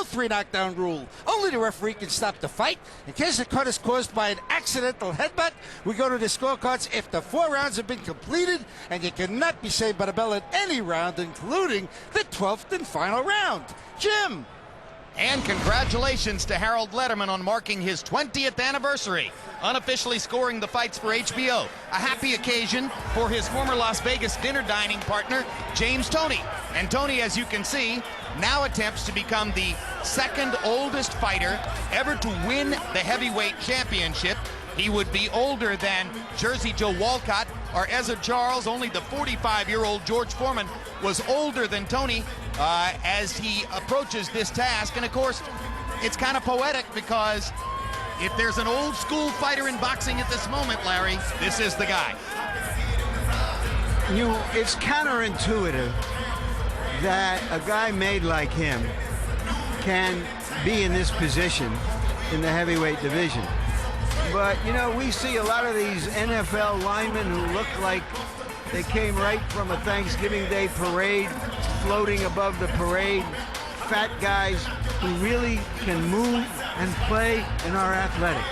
no 3 knockdown rule. Only the referee can stop the fight. In case the cut is caused by an accidental headbutt, we go to the scorecards if the 4 rounds have been completed, and you cannot be saved by the bell at any round, including the 12th and final round. Jim. And congratulations to Harold Letterman on marking his 20th anniversary, unofficially scoring the fights for HBO. A happy occasion for his former Las Vegas dinner dining partner, James Toney. And Toney, as you can see, now attempts to become the 2nd oldest fighter ever to win the heavyweight championship. He would be older than Jersey Joe Walcott or Ezra Charles. Only the 45-year-old George Foreman was older than Toney as he approaches this task. And of course, it's kind of poetic, because if there's an old school fighter in boxing at this moment, Larry, this is the guy. It's counterintuitive that a guy made like him can be in this position in the heavyweight division. But, you know, we see a lot of these NFL linemen who look like they came right from a Thanksgiving Day parade, floating above the parade. Fat guys who really can move and play and are athletic.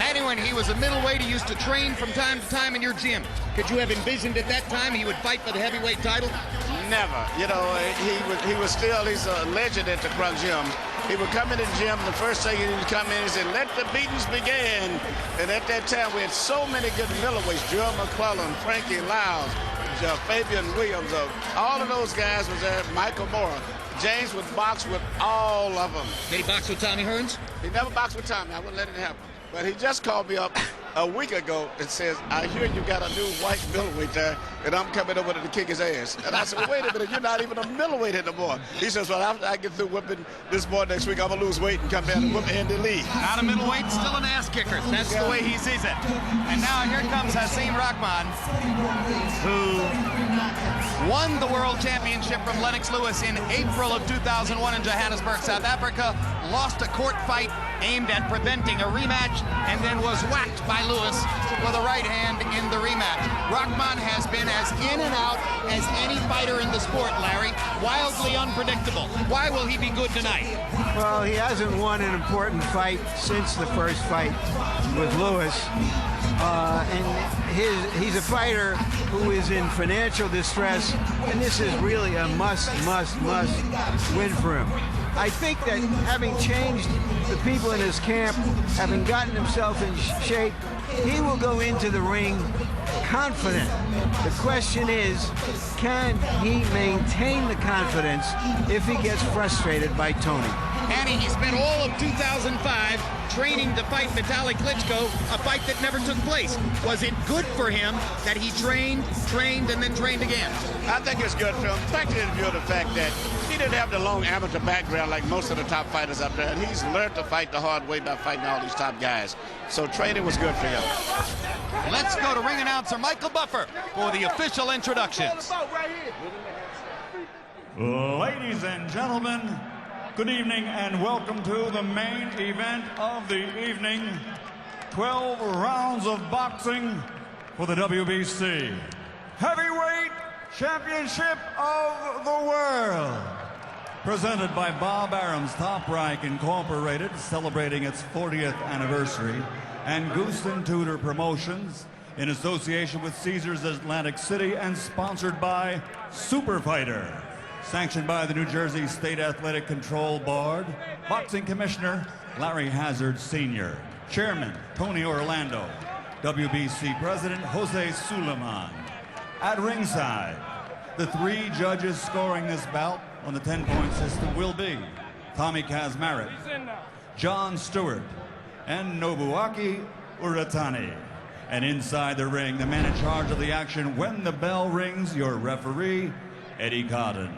And when he was a middleweight, he used to train from time to time in your gym. Could you have envisioned at that time he would fight for the heavyweight title? Never. You know, he's a legend at the Crunch Gym. He would come in the gym, the first thing he would come in and say, "Let the beatings begin." And at that time, we had so many good middleweights: Joe McClellan, Frankie Lyles, Fabian Williams. All of those guys was there. Michael Moore. James would box with all of them. Did he box with Tommy Hearns? He never boxed with Tommy. I wouldn't let it happen. But he just called me up a week ago and says, "I hear you got a new white middleweight there, and I'm coming over to kick his ass." And I said, "Well, wait a minute, you're not even a middleweight anymore." He says, "Well, after I get through whipping this boy next week, I'm going to lose weight and come down and whip Andy Lee." Not a middleweight, still an ass kicker. That's the way he sees it. And now here comes Hasim Rahman, who won the world championship from Lennox Lewis in April of 2001 in Johannesburg, South Africa, lost a court fight aimed at preventing a rematch, and then was whacked by Lewis with a right hand in the rematch. Rahman has been as in and out as any fighter in the sport, Larry. Wildly unpredictable. Why will he be good tonight? Well, he hasn't won an important fight since the first fight with Lewis. And he's a fighter who is in financial distress, and this is really a must win for him. I think that having changed the people in his camp, having gotten himself in shape, he will go into the ring confident. The question is, can he maintain the confidence if he gets frustrated by Toney? Annie, he spent all of 2005 training to fight Vitaly Klitschko, a fight that never took place. Was it good for him that he trained, and then trained again? I think it's good for him, particularly in view of the fact that he didn't have the long amateur background like most of the top fighters up there, and he's learned to fight the hard way by fighting all these top guys. So training was good for him. Let's go to ring announcer Michael Buffer for the official introductions. Ladies and gentlemen, good evening and welcome to the main event of the evening. 12 rounds of boxing for the WBC Heavyweight Championship of the World. Presented by Bob Arum's Top Rank Incorporated, celebrating its 40th anniversary, and Goose and Tudor Promotions in association with Caesars Atlantic City, and sponsored by Super Fighter. Sanctioned by the New Jersey State Athletic Control Board, Boxing Commissioner Larry Hazard Sr., Chairman Tony Orlando, WBC President Jose Suleiman. At ringside, the 3 judges scoring this bout on the 10-point system will be Tommy Kazmarek, John Stewart, and Nobuaki Uratani. And inside the ring, the man in charge of the action when the bell rings, your referee, Eddie Cotton.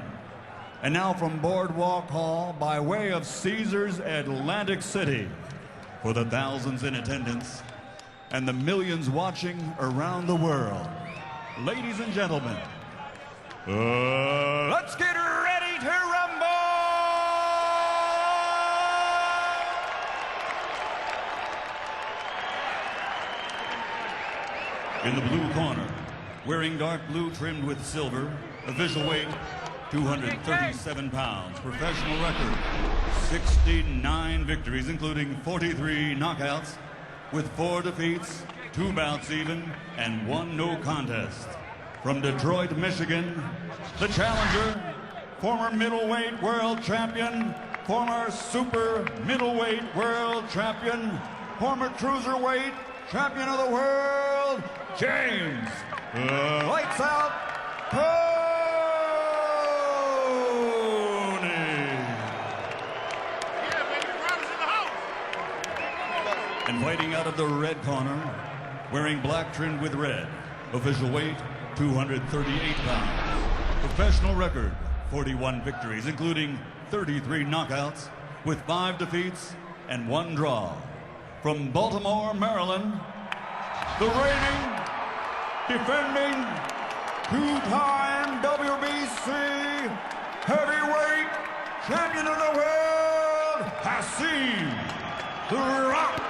And now from Boardwalk Hall, by way of Caesars Atlantic City, for the thousands in attendance and the millions watching around the world, ladies and gentlemen, let's get ready to rumble! In the blue corner, wearing dark blue trimmed with silver, official weight 237 pounds. Professional record, 69 victories, including 43 knockouts, with 4 defeats, 2 bouts even, and 1 no contest. From Detroit, Michigan, the challenger, former middleweight world champion, former super middleweight world champion, former cruiserweight champion of the world, James Lights Out Toney. And fighting out of the red corner, wearing black trimmed with red, official weight 238 pounds. Professional record, 41 victories, including 33 knockouts, with 5 defeats and 1 draw. From Baltimore, Maryland, the reigning, defending, 2-time WBC heavyweight champion of the world, Hasim the Rock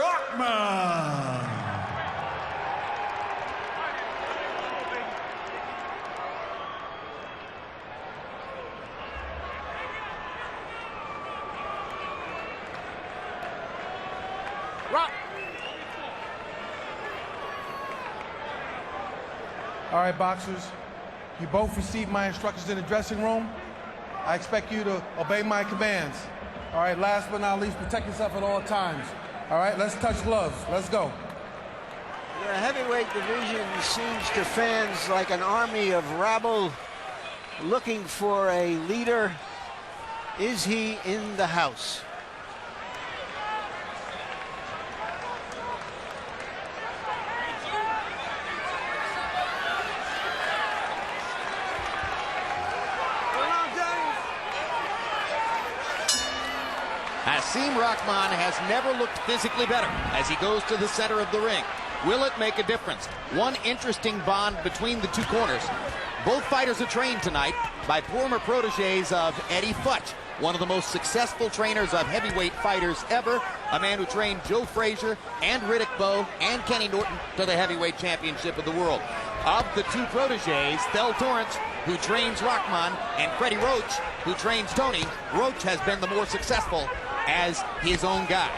Rahman. All right, boxers, you both received my instructions in the dressing room. I expect you to obey my commands. All right, last but not least, protect yourself at all times. All right, let's touch gloves. Let's go. The heavyweight division seems to fans like an army of rabble looking for a leader. Is he in the house? Hasim Rahman has never looked physically better as he goes to the center of the ring. Will it make a difference? One interesting bond between the two corners. Both fighters are trained tonight by former proteges of Eddie Futch, one of the most successful trainers of heavyweight fighters ever, a man who trained Joe Frazier and Riddick Bowe and Kenny Norton to the heavyweight championship of the world. Of the two proteges, Thel Torrance, who trains Rahman, and Freddie Roach, who trains Toney, Roach has been the more successful as his own guy.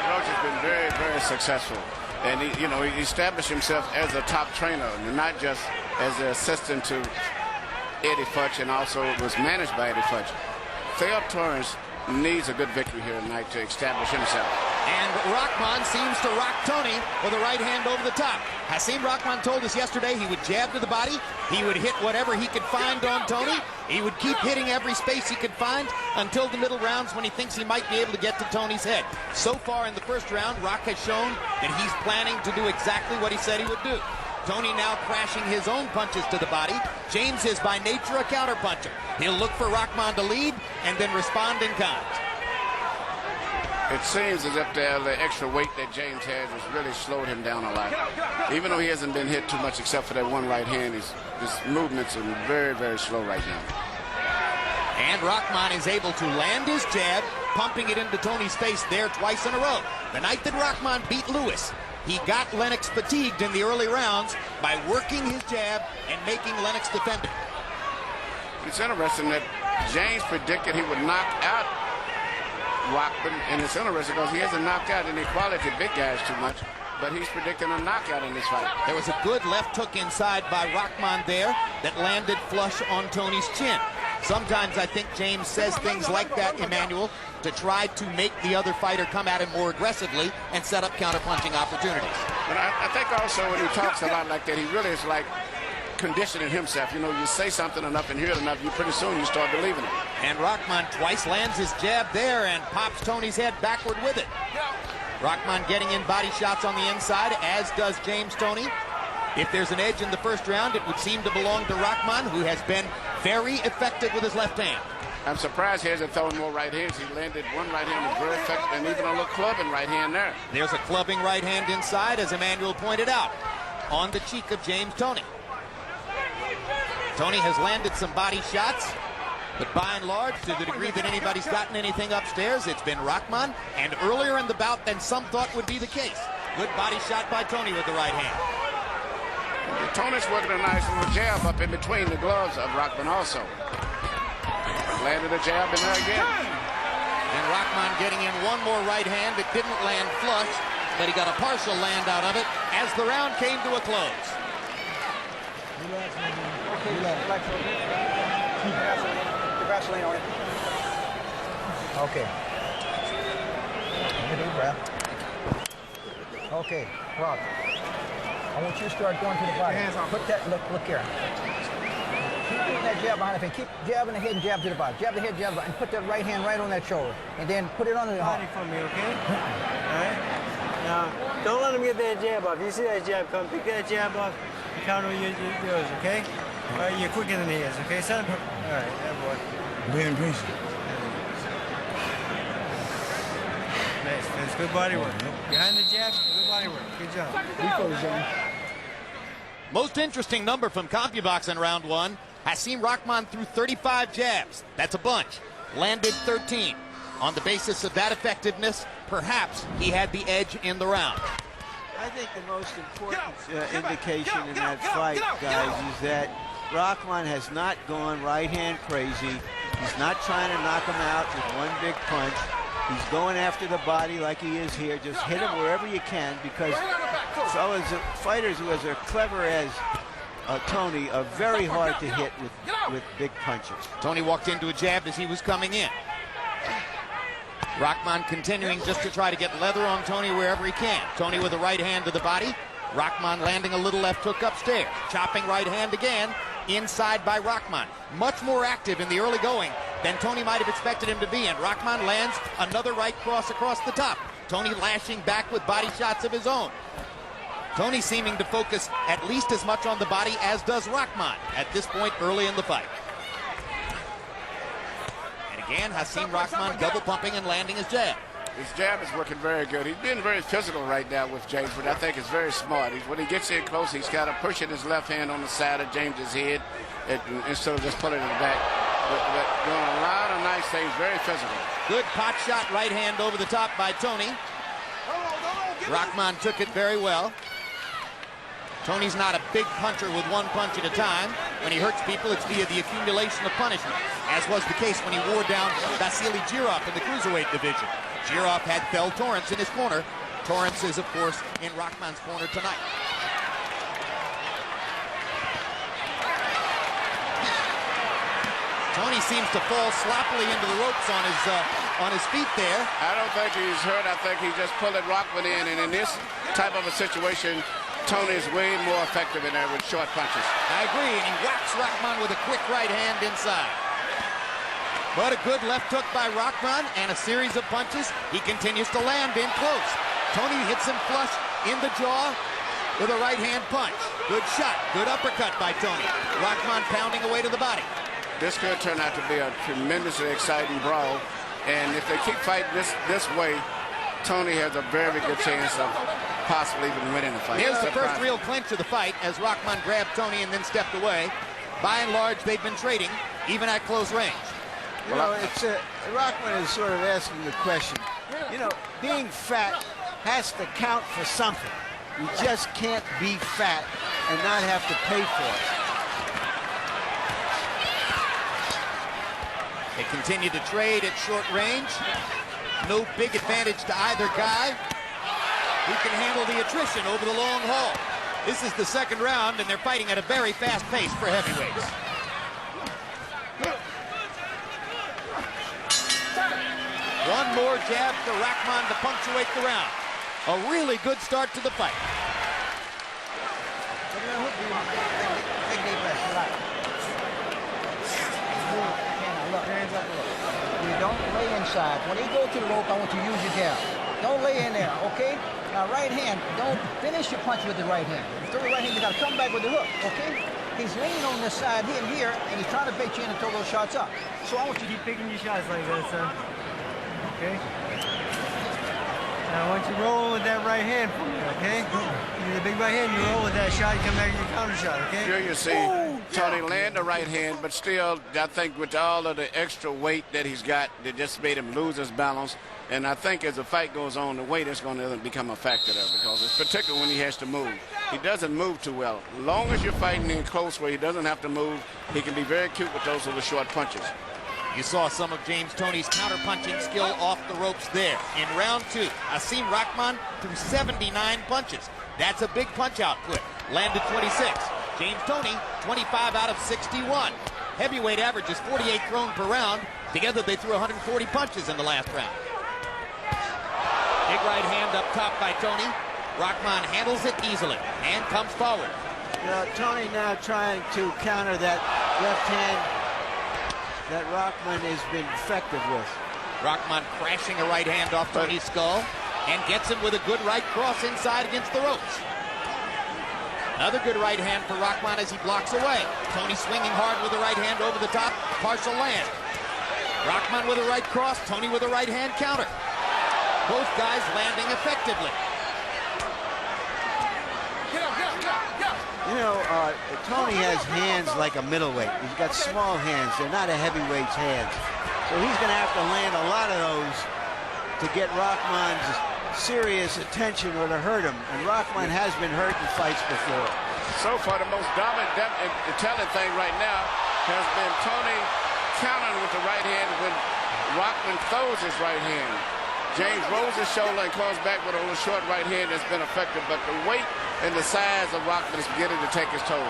Roach has been very, very successful. And he established himself as a top trainer, and not just as an assistant to Eddie Futch, and also was managed by Eddie Futch. Thel Torrance needs a good victory here tonight to establish himself. And Rahman seems to rock Toney with a right hand over the top. Hasim Rahman told us yesterday he would jab to the body, he would hit whatever he could find on Toney, he would keep hitting every space he could find until the middle rounds when he thinks he might be able to get to Toney's head. So far in the first round, Rock has shown that he's planning to do exactly what he said he would do. Toney now crashing his own punches to the body. James is by nature a counterpuncher. He'll look for Rahman to lead and then respond in kind. It seems as if the extra weight that James has has really slowed him down a lot. Even though he hasn't been hit too much except for that one right hand, his movements are very, very slow right now. And Rahman is able to land his jab, pumping it into Toney's face there twice in a row. The night that Rahman beat Lewis, he got Lennox fatigued in the early rounds by working his jab and making Lennox defend it. It's interesting that James predicted he would knock out Rockman, and it's interesting because he hasn't knocked out any quality big guys too much, but he's predicting a knockout in this fight. There was a good left hook inside by Rahman there that landed flush on Toney's chin. Sometimes I think James says things like that, Emmanuel, to try to make the other fighter come at him more aggressively and set up counter-punching opportunities. But I think also when he talks a lot like that, he really is like conditioning himself. You say something enough and hear it enough, pretty soon you start believing it. And Rahman twice lands his jab there and pops Toney's head backward with it. Rahman getting in body shots on the inside, as does James Toney. If there's an edge in the first round, it would seem to belong to Rahman, who has been very effective with his left hand. I'm surprised he hasn't thrown more right hands. He landed one right hand with very effective, and even a little clubbing right hand there. There's a clubbing right hand inside, as Emmanuel pointed out, on the cheek of James Toney. Toney has landed some body shots, but by and large, to the degree that anybody's gotten anything upstairs, it's been Rahman, and earlier in the bout than some thought would be the case. Good body shot by Toney with the right hand. Toney's working a nice little jab up in between the gloves of Rahman also. Landed a jab in there again. And Rahman getting in one more right hand. It didn't land flush, but he got a partial land out of it as the round came to a close. Okay. Take a deep breath. Okay, Rock. I want you to start going to the body. Put that, look here. Keep doing that jab behind the face. Keep jabbing the head and jab to the body. Jab the head, jab the body, and put that right hand right on that shoulder. And then put it under the heart. For me, okay? All right? Now, don't let him get that jab off. You see that jab come, pick that jab off, and counter yours, okay? All right, you're quicker than he is, okay? Set him. All right, that boy. Being patient. Nice, that's good body work. Behind the jab, good body work. Good job. Most interesting number from CompuBox in round one. Hasim Rahman threw 35 jabs. That's a bunch. Landed 13. On the basis of that effectiveness, perhaps he had the edge in the round. I think the most important indication in that fight, guys, is that Rahman has not gone right-hand crazy. He's not trying to knock him out with one big punch. He's going after the body like he is here. Just hit him wherever you can, because fellas, fighters who are as clever as Toney are very hard to hit with big punches. Toney walked into a jab as he was coming in. Rahman continuing just to try to get leather on Toney wherever he can. Toney with a right hand to the body. Rahman landing a little left hook upstairs. Chopping right hand again. Inside by Rahman. Much more active in the early going than Toney might have expected him to be. And Rahman lands another right cross across the top. Toney lashing back with body shots of his own. Toney seeming to focus at least as much on the body as does Rahman at this point early in the fight. And again, Hasim Rahman double pumping and landing his jab. His jab is working very good. He's being very physical right now with James, but I think it's very smart. When he gets in close, he's got to push his left hand on the side of James's head instead of just pulling it back. But doing a lot of nice things, very physical. Good pot shot right hand over the top by Toney. Rahman took it very well. Toney's not a big puncher with one punch at a time. When he hurts people, it's via the accumulation of punishment, as was the case when he wore down Vasily Girov in the cruiserweight division. Girov had Fell Torrance in his corner. Torrance is, of course, in Rahman's corner tonight. Toney seems to fall sloppily into the ropes on his feet there. I don't think he's hurt. I think he's just pulling Rahman in, and in this type of a situation, Toney is way more effective in there with short punches. I agree, and he whacks Rahman with a quick right hand inside. But a good left hook by Rahman and a series of punches. He continues to land in close. Toney hits him flush in the jaw with a right hand punch. Good shot, good uppercut by Toney. Rahman pounding away to the body. This could turn out to be a tremendously exciting brawl, and if they keep fighting this way, Toney has a very good chance of possibly even winning the fight. Here's the first real clinch of the fight as Rahman grabbed Toney and then stepped away. By and large, they've been trading, even at close range. You know, Rahman is sort of asking the question. You know, being fat has to count for something. You just can't be fat and not have to pay for it. They continue to trade at short range. No big advantage to either guy. Who can handle the attrition over the long haul? This is the second round, and they're fighting at a very fast pace for heavyweights. One more jab for Rahman to punctuate the round. A really good start to the fight. You don't lay inside. When you go to the rope, I want you to use your jab. Don't lay in there, okay? Now, right hand, don't finish your punch with the right hand. If you throw the right hand, you got to come back with the hook, okay? He's leaning on this side here, and he's trying to bait you in and throw those shots up. So I want you to Keep picking your shots like that, son. Okay? Now, I want you rolling with that right hand for me, okay? You do the big right hand, you roll with that shot, you come back with your counter shot, okay? Here you see Toney land the right hand, but still, I think with all of the extra weight that he's got, that just made him lose his balance. And I think as the fight goes on, the weight is going to become a factor there, because it's particularly when he has to move. He doesn't move too well. As long as you're fighting in close where he doesn't have to move, he can be very cute with those little short punches. You saw some of James Toney's counter-punching skill off the ropes there. In round 2, Hasim Rahman threw 79 punches. That's a big punch output. Landed 26. James Toney, 25 out of 61. Heavyweight average is 48 thrown per round. Together, they threw 140 punches in the last round. Big right hand up top by Toney. Rahman handles it easily and comes forward. You know, Toney now trying to counter that left hand that Rahman has been effective with. Rahman crashing a right hand off Toney's skull and gets him with a good right cross inside against the ropes. Another good right hand for Rahman as he blocks away. Toney swinging hard with the right hand over the top, partial land. Rahman with a right cross, Toney with a right hand counter. Both guys landing effectively. You know, Toney has hands like a middleweight. He's got small hands. They're not a heavyweight's hands. So he's going to have to land a lot of those to get Rahman's serious attention or to hurt him. And Rahman has been hurt in fights before. So far, the most dominant and telling thing right now has been Toney countering with the right hand when Rahman throws his right hand. James rolls his shoulder and comes back with a little short right hand that's been effective, but the weight and the size of Rahman is beginning to take his toll.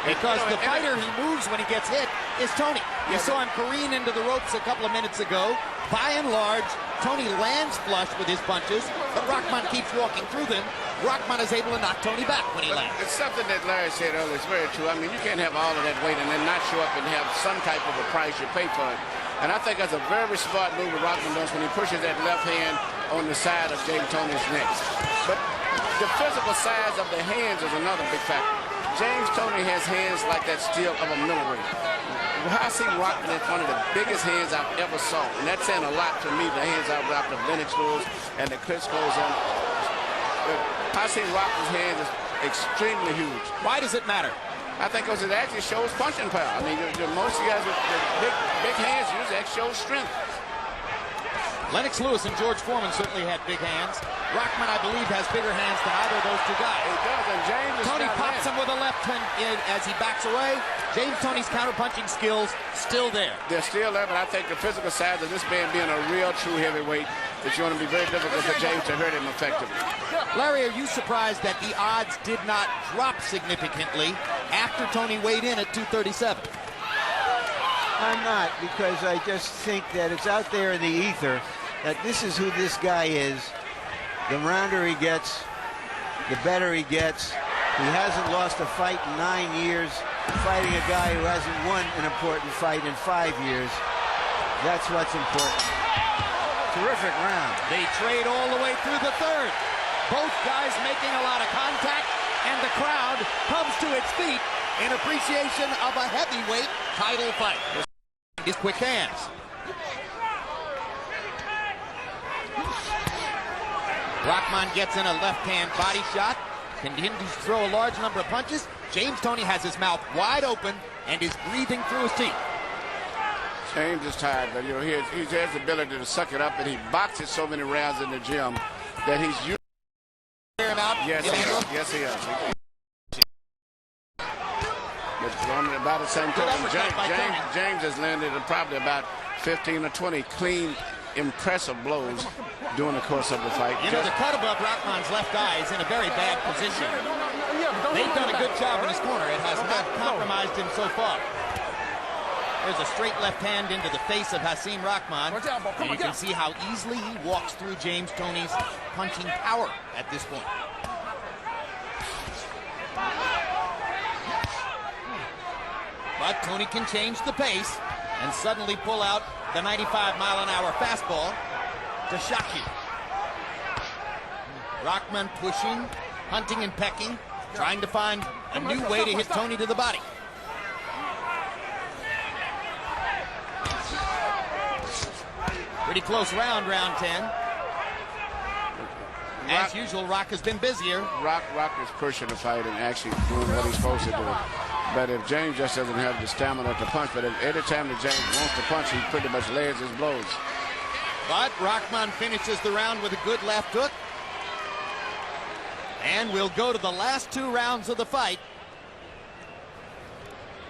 Because the fighter who moves when he gets hit is Toney. You saw him careen into the ropes a couple of minutes ago. By and large, Toney lands flush with his punches, but Rahman keeps walking through them. Rahman is able to knock Toney back when he lands. It's something that Larry said earlier. It's very true. I mean, you can't have all of that weight and then not show up and have some type of a price you pay for it. And I think that's a very smart move that Rahman does when he pushes that left hand on the side of James Toney's neck. But the physical size of the hands is another big factor. James Toney has hands like that steel of a middleweight. Hasim Rahman is one of the biggest hands I've ever saw, and that's saying a lot to me. The hands I've wrapped the Lennox Lewis and the Klitschko's on. Hasim Rahman's hands is extremely huge. Why does it matter? I think because it actually shows punching power. I mean, most of you guys with the big hands usually that shows strength. Lennox Lewis and George Foreman certainly had big hands. Rahman, I believe, has bigger hands than either of those two guys. He does, and James is Toney pops him with a left hand as he backs away. James Toney's counter-punching skills still there. They're still there, but I think the physical size of this man being a real, true heavyweight, it's going to be very difficult for James to hurt him effectively. Larry, are you surprised that the odds did not drop significantly after Toney weighed in at 237? I'm not, because I just think that it's out there in the ether that this is who this guy is. The rounder he gets, the better he gets. He hasn't lost a fight in 9 years, fighting a guy who hasn't won an important fight in 5 years. That's what's important. Terrific round. They trade all the way through the third. Both guys making a lot of contact, and the crowd comes to its feet in appreciation of a heavyweight title fight. His quick hands. Rahman gets in a left-hand body shot, continues to throw a large number of punches. James Toney has his mouth wide open and is breathing through his teeth. James is tired, but you know he has the ability to suck it up, and he boxes so many rounds in the gym that he's used. Yes, he is. But about the same time, James has landed probably about 15 or 20 clean, impressive blows during the course of the fight. You know, the cut above Rahman's left eye is in a very bad position. They've done a good job in his corner. It has not compromised him so far. There's a straight left hand into the face of Hasim Rahman. And you can see how easily he walks through James Toney's punching power at this point. But Toney can change the pace and suddenly pull out the 95-mile-an-hour fastball to shock you. Rahman pushing, hunting and pecking, trying to find a new way to hit Toney to the body. Pretty close round 10. As usual, Rock has been busier. Rock is pushing the fight and actually doing what he's supposed to do. But if James just doesn't have the stamina to punch, but every time that James wants to punch, he pretty much lays his blows. But Rahman finishes the round with a good left hook. And we'll go to the last 2 rounds of the fight,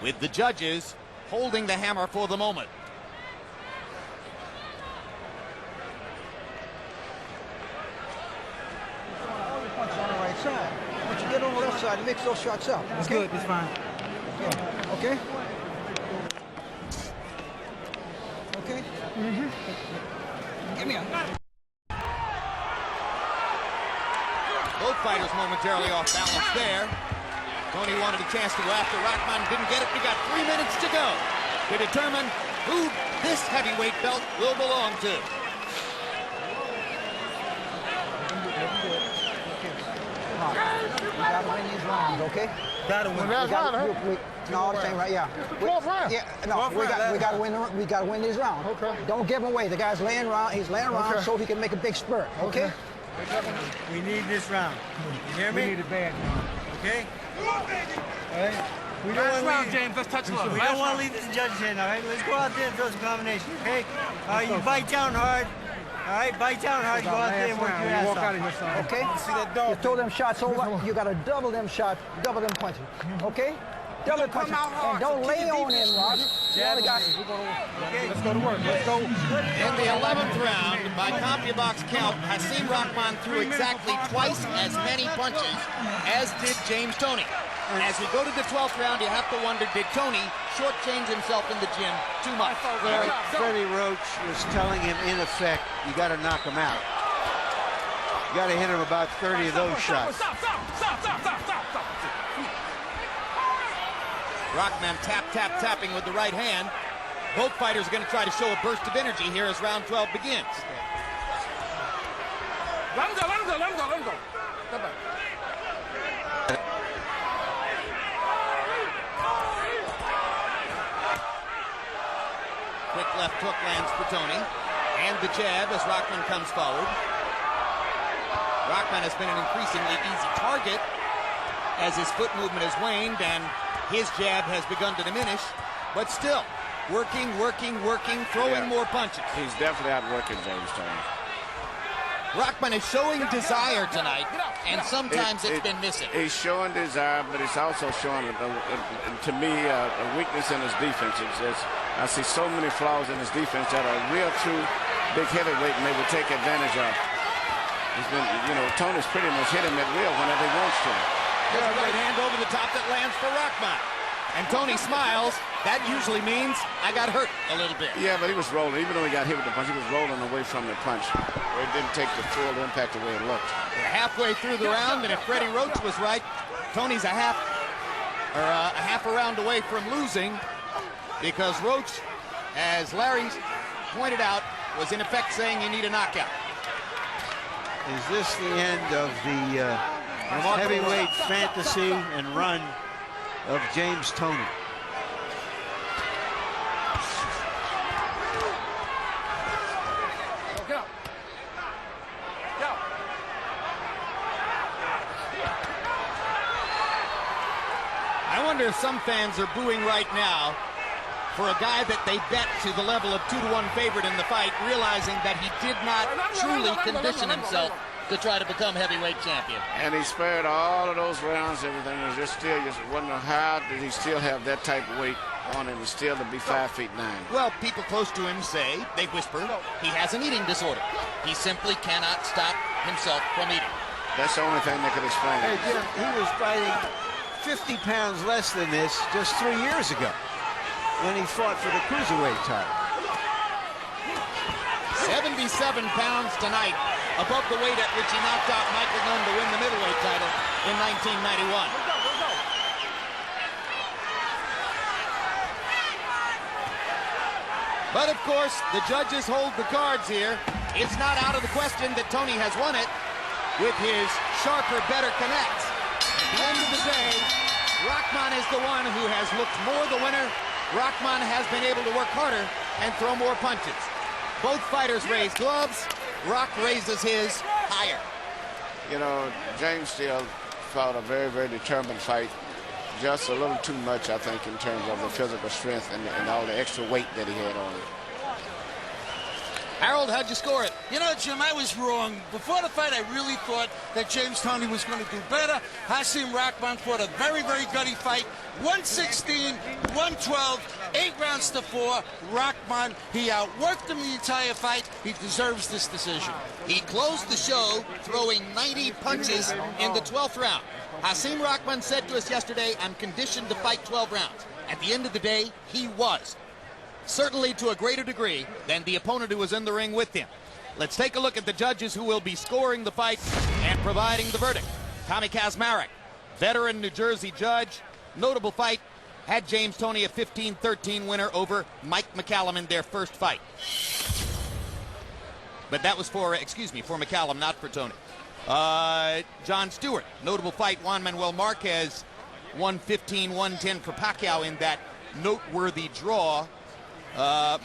with the judges holding the hammer for the moment. All your punches on the right side. Once you get on the left side, mix those shots up. That's Okay? good. That's fine. Yeah. Okay? Okay? Give me a... Both fighters momentarily off balance there. Toney wanted a chance to go after Rahman, didn't get it. We got 3 minutes to go to determine who this heavyweight belt will belong to. You gotta win these rounds, okay? Gotta win. No, this ain't right. Yeah. We gotta win these rounds. Okay. Don't give him away. The guy's laying around. He's laying around so he can make a big spurt. Okay. We need this round. You hear me? We need it bad. Okay. All right. We don't want to leave, James. Let's touch love. We don't want to leave this judge's hand. All right. Let's go out there and throw some combinations. Okay. You bite down hard. All right, bite down hard. Go out there and work your ass off. Okay? You throw them shots over. You got to double them shots, double them punches. Okay? Double punches. And don't lay on him, Rock. You only got... Let's go to work. Let's go. In the 11th round, by CompuBox count, Hasim Rahman threw exactly twice as many punches as did James Toney. As we go to the 12th round, you have to wonder, did Toney shortchange himself in the gym too much? Freddie Roach was telling him, in effect, you got to knock him out. You got to hit him about 30 of those shots. Rahman tapping with the right hand. Both fighters are going to try to show a burst of energy here as round 12 begins. Quick left hook lands for Toney. And the jab as Rahman comes forward. Rahman has been an increasingly easy target as his foot movement has waned and his jab has begun to diminish. But still, working, throwing more punches. He's definitely outworking James Toney. Rahman is showing desire tonight, and sometimes it's been missing. He's showing desire, but he's also showing, to me, a weakness in his defense. I see so many flaws in his defense that a real true big heavyweight may would take advantage of. He's been, Toney's pretty much hit him at will whenever he wants to. There's a right hand over the top that lands for Rahman. And Toney smiles. That usually means I got hurt a little bit. Yeah, but he was rolling. Even though he got hit with the punch, he was rolling away from the punch. Where it didn't take the full impact the way it looked. We're halfway through the round, and if Freddie Roach was right, Toney's a half a round away from losing, because Roach, as Larry pointed out, was in effect saying you need a knockout. Is this the end of the heavyweight fantasy and run of James Toney? I wonder if some fans are booing right now for a guy that they bet to the level of 2-to-1 favorite in the fight, realizing that he did not truly condition himself to try to become heavyweight champion. And he spared all of those rounds, everything. And just wondering how did he still have that type of weight on him and still to be 5'9". Well, people close to him say, they whisper, he has an eating disorder. He simply cannot stop himself from eating. That's the only thing that could explain Hey, it. Jim, he was fighting 50 pounds less than this just 3 years ago when he fought for the cruiserweight title. 77 pounds tonight, above the weight at which he knocked out Michael Nunn to win the middleweight title in 1991. But of course, the judges hold the cards here. It's not out of the question that Toney has won it with his sharper, better connects. At the end of the day, Rahman is the one who has looked more the winner. Rahman has been able to work harder and throw more punches. Both fighters raise gloves. Rock raises his higher. James still fought a very, very determined fight. just a little too much, I think, in terms of the physical strength and all the extra weight that he had on him. Harold, how'd you score it? You know, Jim, I was wrong. Before the fight, I really thought that James Toney was going to do better. Hasim Rahman fought a very, very gutty fight. 116, 112, 8 rounds to 4. Rahman, he outworked him the entire fight. He deserves this decision. He closed the show throwing 90 punches in the 12th round. Hasim Rahman said to us yesterday, I'm conditioned to fight 12 rounds. At the end of the day, he was. Certainly to a greater degree than the opponent who was in the ring with him. Let's take a look at the judges who will be scoring the fight and providing the verdict. Tommy Kazmarek, veteran New Jersey judge. Notable fight, had James Toney a 15-13 winner over Mike McCallum in their first fight. But that was for McCallum, not for Toney. John Stewart, notable fight, Juan Manuel Marquez, 115-110 for Pacquiao in that noteworthy draw.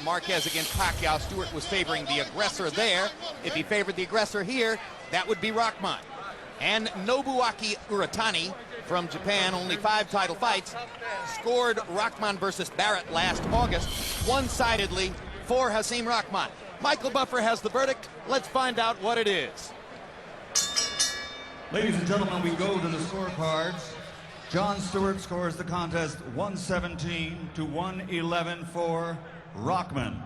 Marquez against Pacquiao. Stewart was favoring the aggressor there. If he favored the aggressor here, that would be Rahman. And Nobuaki Uratani from Japan, only 5 title fights, scored Rahman versus Barrett last August, one-sidedly for Hasim Rahman. Michael Buffer has the verdict. Let's find out what it is. Ladies and gentlemen, we go to the scorecards. John Stewart scores the contest 117 to 111 for Rahman.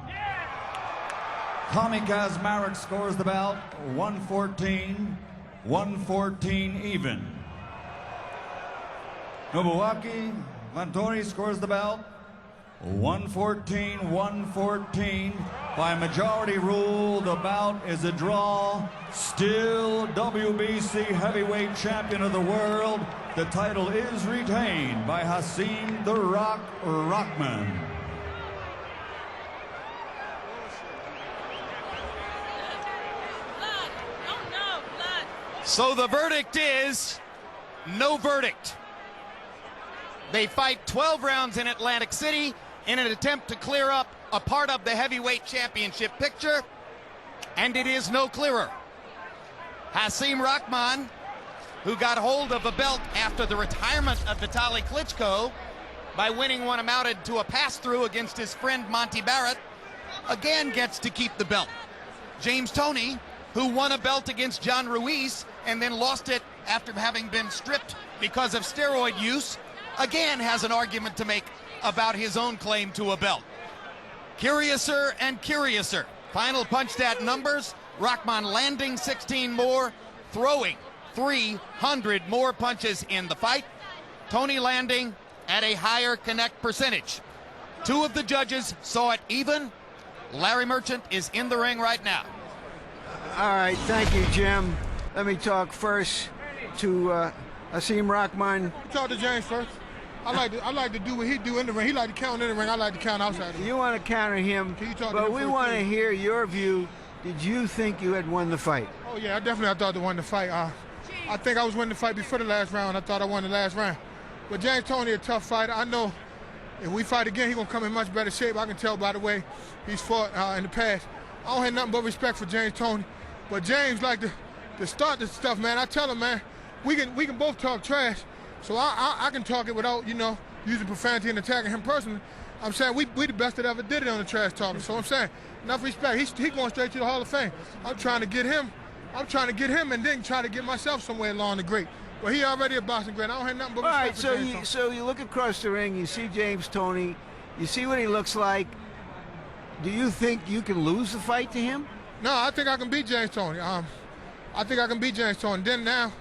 Tommy Kazmarek scores the bout 114 even. Nobuaki Toney scores the bout 114. By majority rule, the bout is a draw. Still WBC heavyweight champion of the world. The title is retained by Hasim "The Rock" Rahman. So the verdict is no verdict. They fight 12 rounds in Atlantic City in an attempt to clear up a part of the heavyweight championship picture, and it is no clearer. Hasim Rahman, who got hold of a belt after the retirement of Vitaly Klitschko by winning what amounted to a pass-through against his friend Monty Barrett, again gets to keep the belt. James Toney, who won a belt against John Ruiz and then lost it after having been stripped because of steroid use, again has an argument to make about his own claim to a belt. Curiouser and curiouser. Final punch stat numbers: Rahman landing 16 more, throwing 300 more punches in the fight. Toney landing at a higher connect percentage. 2 of the judges saw it even. Larry Merchant is in the ring right now. All right, thank you, Jim. Let me talk first to Hasim Rahman. Talk to James first. I like to do what he do in the ring. He like to count in the ring. I like to count outside the ring. You want to counter him, but we want to hear your view. Did you think you had won the fight? Oh, yeah, I thought I won the fight. I think I was winning the fight before the last round. I thought I won the last round. But James Toney, a tough fighter. I know if we fight again, he's going to come in much better shape. I can tell by the way he's fought in the past. I don't have nothing but respect for James Toney. But James like to start this stuff, man. I tell him, man, we can both talk trash. So I can talk it without, using profanity and attacking him personally. I'm saying we the best that ever did it on the trash talking. So I'm saying, enough respect. He's going straight to the Hall of Fame. I'm trying to get him and then try to get myself somewhere along the great. Well, he already a boxing great. I don't have nothing but respect for James Toney. So you look across the ring, you see James Toney, you see what he looks like. Do you think you can lose the fight to him? No, I think I can beat James Toney. I think I can beat James Toney. Then now,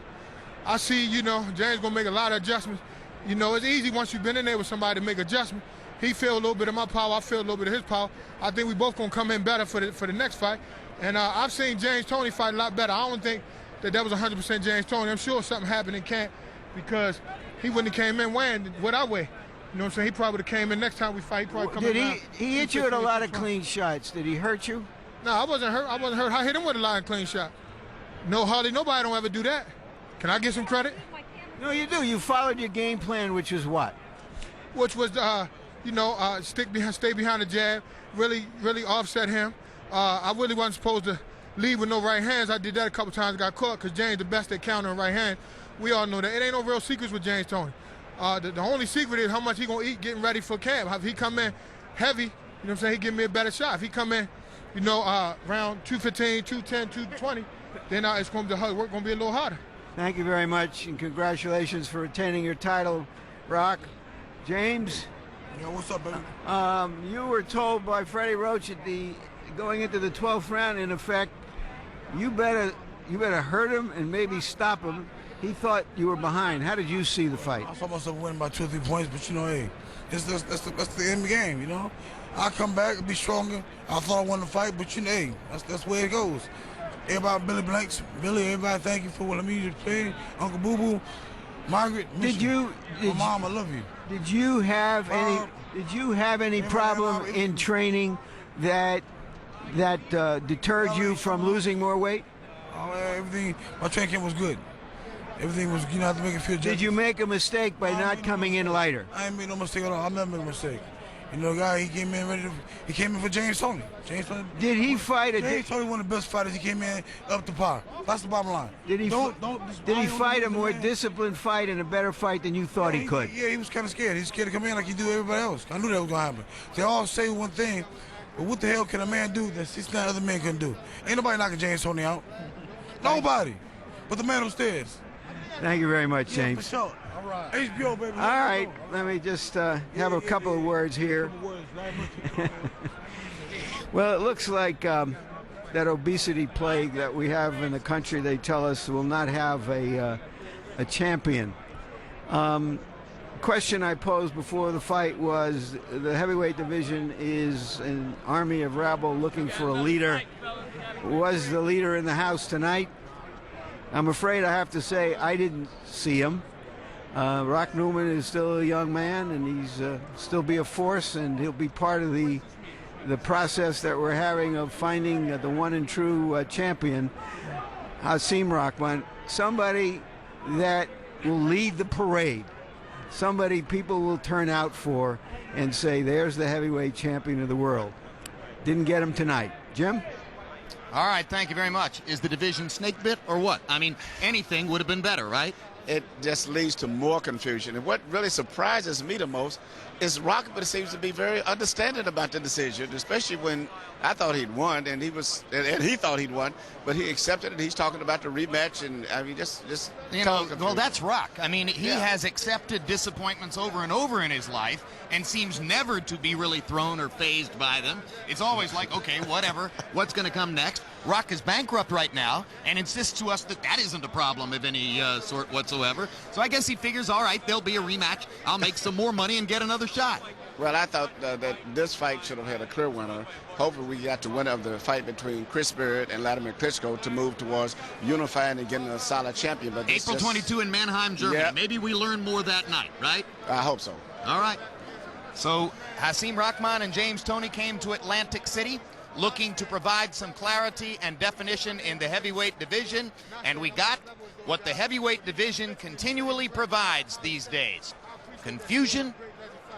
I see, James gonna make a lot of adjustments. It's easy once you've been in there with somebody to make adjustments. He feel a little bit of my power, I feel a little bit of his power. I think we both gonna come in better for the next fight. And I've seen James Toney fight a lot better. I don't think that was 100% James Toney. I'm sure something happened in camp because he wouldn't have came in weighing what I weigh. You know what I'm saying? He probably would have came in next time we fight. He probably come in. Did he hit you with a lot of clean shots? Did he hurt you? No, I wasn't hurt. I hit him with a lot of clean shots. No, Harley, nobody don't ever do that. Can I get some credit? No, you do. You followed your game plan, which was what? Which was, stay behind the jab, really offset him. I really wasn't supposed to lead with no right hands. I did that a couple times, got caught because James the best at countering right hand. We all know that. It ain't no real secrets with James Toney. The only secret is how much he gonna eat getting ready for camp. If he come in heavy, you know what I'm saying, he give me a better shot. If he come in, you know, around 215, 210, 220, then it's gonna the work gonna be a little harder. Thank you very much, and congratulations for retaining your title, Rock. James? Yo, what's up, baby? You were told by Freddie Roach going into the 12th round, in effect, you better hurt him and maybe stop him. He thought you were behind. How did you see the fight? I saw myself winning by 2 or 3 points, but you know, hey, that's the end of the game, you know. I come back and be stronger. I thought I won the fight, but you know, hey, that's where it goes. Everybody, Billy Blanks, everybody, thank you for what I mean you played. Uncle Boo Boo, Margaret, my mom, I love you. Did you have any problem in training that deterred you from losing more weight? Everything, my training camp was good. Everything was, you know, I have to make it feel. Did you make a mistake by not coming in lighter? I ain't made no mistake at all. I never made a mistake. You know, the guy, he came in he came in for James Toney. Did he fight James Toney, one of the best fighters. He came in up to par. That's the bottom line. Did he fight a more disciplined fight and a better fight than you thought he could? Yeah, he was kind of scared. He's scared to come in like he do everybody else. I knew that was going to happen. They all say one thing, but what the hell can a man do that 69 other men couldn't do? Ain't nobody knocking James Toney out. Nobody. But the man upstairs. Thank you very much, James. Yeah, for sure. All right. HBO, baby. All right. Let me just have a couple of words here. Well, it looks like that obesity plague that we have in the country, they tell us, will not have a champion. Question I posed before the fight was, the heavyweight division is an army of rabble looking for a leader. Was the leader in the house tonight? I'm afraid I have to say I didn't see him. Rock Newman is still a young man, and he's still be a force, and he'll be part of the process that we're having of finding the one and true champion, Hasim Rahman, somebody that will lead the parade, somebody people will turn out for and say, there's the heavyweight champion of the world. Didn't get him tonight. Jim? All right, thank you very much. Is the division snake bit or what? I mean, anything would have been better, right? It just leads to more confusion. And what really surprises me the most is Rock, but it seems to be very understanding about the decision, especially when I thought he'd won, and he thought he'd won, but he accepted it. He's talking about the rematch, and I mean, just you know, well, that's Rock. I mean, he has accepted disappointments over and over in his life, and seems never to be really thrown or fazed by them. It's always like, okay, whatever, what's going to come next? Rock is bankrupt right now, and insists to us that that isn't a problem of any sort whatsoever. So I guess he figures, all right, there'll be a rematch. I'll make some more money and get another shot. Well, I thought that this fight should have had a clear winner. Hopefully we got the winner of the fight between Chris Bird and Vladimir Klitschko to move towards unifying and getting a solid champion. But April 22 in Mannheim, Germany. Yeah. Maybe we learn more that night, right? I hope so. All right. So Hasim Rahman and James Toney came to Atlantic City looking to provide some clarity and definition in the heavyweight division, and we got what the heavyweight division continually provides these days: confusion,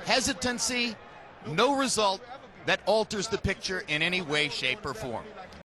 hesitancy, no result that alters the picture in any way, shape, or form.